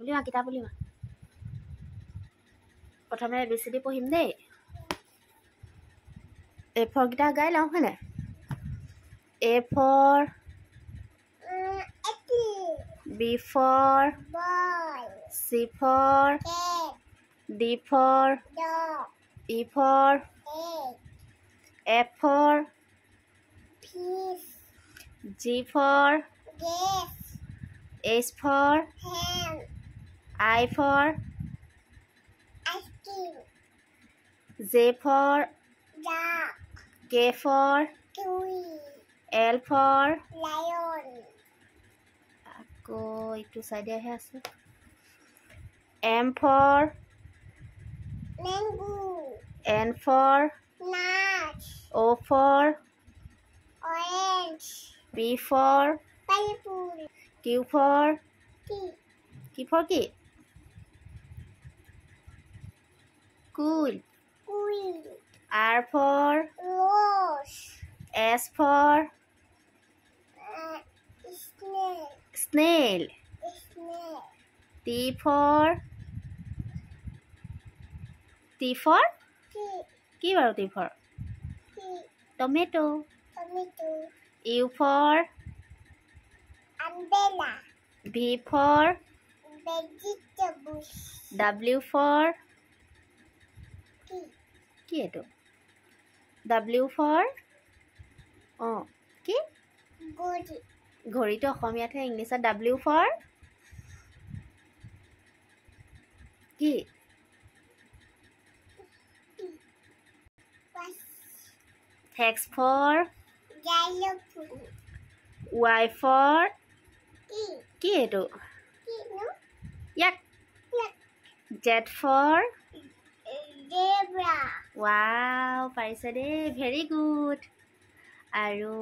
বুলিমা কিতাপ বুলিমা প্ৰথমে ABCD পঢ়িম দেই A4 কিটা গাই লওঁ হয়নে A for B for boy, C for cat, D for dog, E for egg, F for fish, G for gas, H for ham, I for ice cream, J for dog, K for kiwi, L for lion, আকৌ এইটো চাইডে আহে আছে M for mango, N for nuts, O for orange, P for pineapple, Q for tea, কি for কি cool queen, R for rose, S for snail, snail snail, T for tea, কি বাৰু T for tea, tomato tomato, U for umbrella, V for vegetables, W for tea, কি এইটো W for কি goody, ঘড়ীটো অসমীয়াতহে ইংলিছত W for কি X for xylophone, Y for tea, কি এইটো no, ইয়াক yak, Z for zebra, wow পাৰিছে দেই ভেৰি গুড আৰু